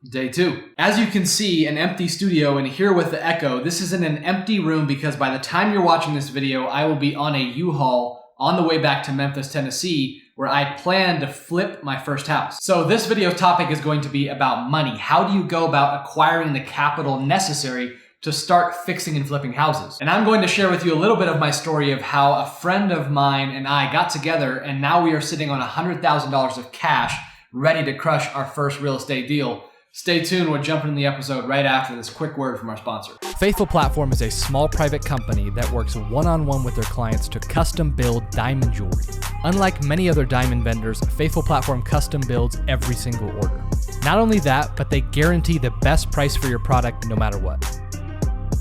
Day 2. As you can see, an empty studio, and here with the echo, this isn't an empty room because by the time you're watching this video, I will be on a U-Haul on the way back to Memphis, Tennessee, where I plan to flip my first house. So this video's topic is going to be about money. How do you go about acquiring the capital necessary to start fixing and flipping houses? And I'm going to share with you a little bit of my story of how a friend of mine and I got together, and now we are sitting on $100,000 of cash ready to crush our first real estate deal. Stay tuned, we're jumping in the episode right after this quick word from our sponsor. Faithful Platform is a small private company that works one-on-one with their clients to custom build diamond jewelry. Unlike many other diamond vendors, Faithful Platform custom builds every single order. Not only that, but they guarantee the best price for your product no matter what.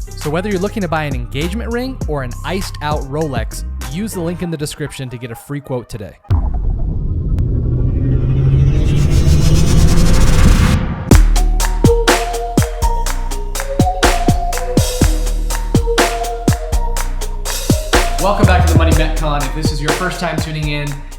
So whether you're looking to buy an engagement ring or an iced out Rolex, use the link in the description to get a free quote today. Welcome back to the Money Metcon. If this is your first time tuning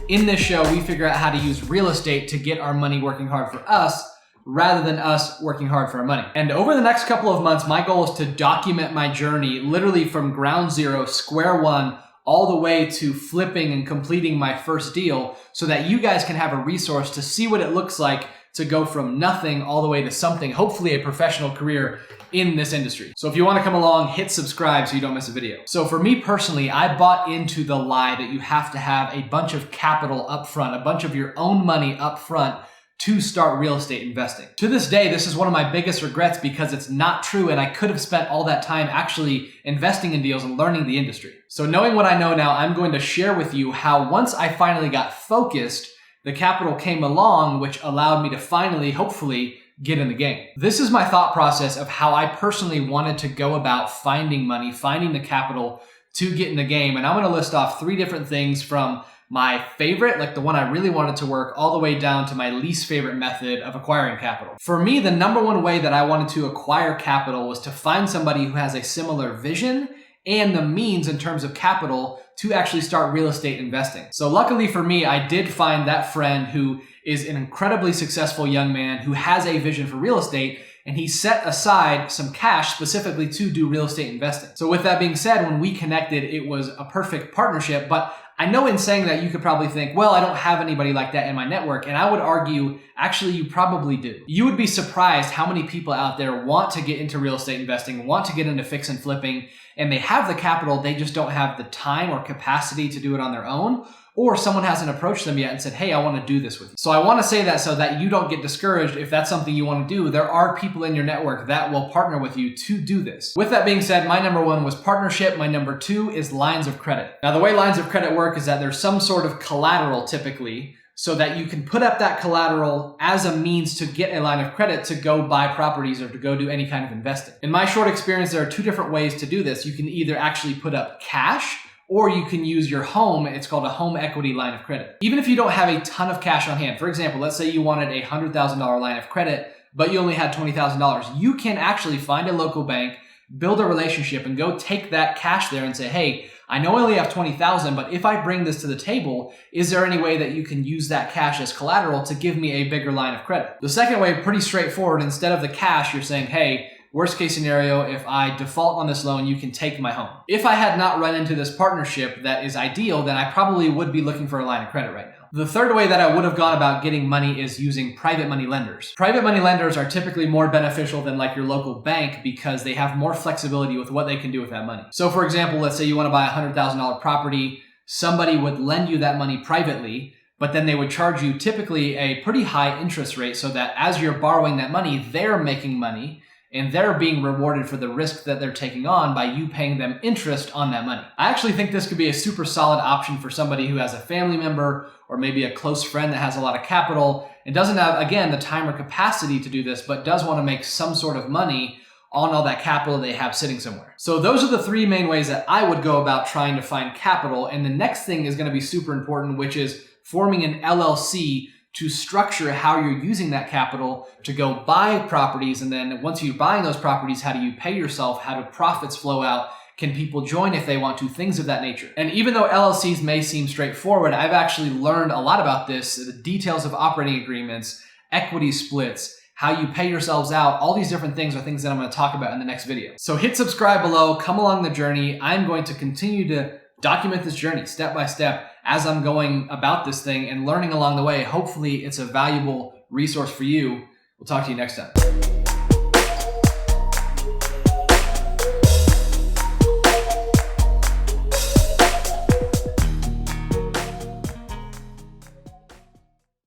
in this show, we figure out how to use real estate to get our money working hard for us rather than us working hard for our money. And over the next couple of months, my goal is to document my journey literally from ground zero, square one, all the way to flipping and completing my first deal so that you guys can have a resource to see what it looks like to go from nothing all the way to something, hopefully a professional career in this industry. So if you want to come along, hit subscribe so you don't miss a video. So for me personally, I bought into the lie that you have to have a bunch of capital up front, a bunch of your own money up front to start real estate investing. To this day, this is one of my biggest regrets because it's not true and I could have spent all that time actually investing in deals and learning the industry. So knowing what I know now, I'm going to share with you how once I finally got focused, the capital came along, which allowed me to finally, hopefully, get in the game. This is my thought process of how I personally wanted to go about finding money, finding the capital to get in the game. And I'm going to list off 3 different things from my favorite, like the one I really wanted to work, all the way down to my least favorite method of acquiring capital. For me, the number one way that I wanted to acquire capital was to find somebody who has a similar vision and the means in terms of capital to actually start real estate investing. So luckily for me, I did find that friend who is an incredibly successful young man who has a vision for real estate, and he set aside some cash specifically to do real estate investing. So with that being said, when we connected, it was a perfect partnership, but I know in saying that you could probably think, well, I don't have anybody like that in my network. And I would argue, actually, you probably do. You would be surprised how many people out there want to get into real estate investing, want to get into fix and flipping, and they have the capital, they just don't have the time or capacity to do it on their own, or someone hasn't approached them yet and said, hey, I want to do this with you. So I want to say that so that you don't get discouraged if that's something you want to do. There are people in your network that will partner with you to do this. With that being said, my number 1 was partnership. My number 2 is lines of credit. Now, the way lines of credit work is that there's some sort of collateral typically so that you can put up that collateral as a means to get a line of credit to go buy properties or to go do any kind of investing. In my short experience, there are 2 different ways to do this. You can either actually put up cash or you can use your home. It's called a home equity line of credit. Even if you don't have a ton of cash on hand, for example, let's say you wanted a $100,000 line of credit, but you only had $20,000, you can actually find a local bank, build a relationship, and go take that cash there and say, hey, I know I only have $20,000, but if I bring this to the table, is there any way that you can use that cash as collateral to give me a bigger line of credit? The second way, pretty straightforward. Instead of the cash, you're saying, hey, worst case scenario, if I default on this loan, you can take my home. If I had not run into this partnership that is ideal, then I probably would be looking for a line of credit right now. The third way that I would have gone about getting money is using private money lenders. Private money lenders are typically more beneficial than like your local bank because they have more flexibility with what they can do with that money. So for example, let's say you want to buy a $100,000 property, somebody would lend you that money privately, but then they would charge you typically a pretty high interest rate so that as you're borrowing that money, they're making money and they're being rewarded for the risk that they're taking on by you paying them interest on that money. I actually think this could be a super solid option for somebody who has a family member or maybe a close friend that has a lot of capital and doesn't have, again, the time or capacity to do this, but does want to make some sort of money on all that capital they have sitting somewhere. So those are the 3 main ways that I would go about trying to find capital. And the next thing is going to be super important, which is forming an LLC to structure how you're using that capital to go buy properties. And then once you're buying those properties, how do you pay yourself? How do profits flow out? Can people join if they want to? Things of that nature. And even though LLCs may seem straightforward, I've actually learned a lot about this, the details of operating agreements, equity splits, how you pay yourselves out. All these different things are things that I'm going to talk about in the next video. So hit subscribe below, come along the journey. I'm going to continue to document this journey step by step as I'm going about this thing and learning along the way. Hopefully it's a valuable resource for you. We'll talk to you next time.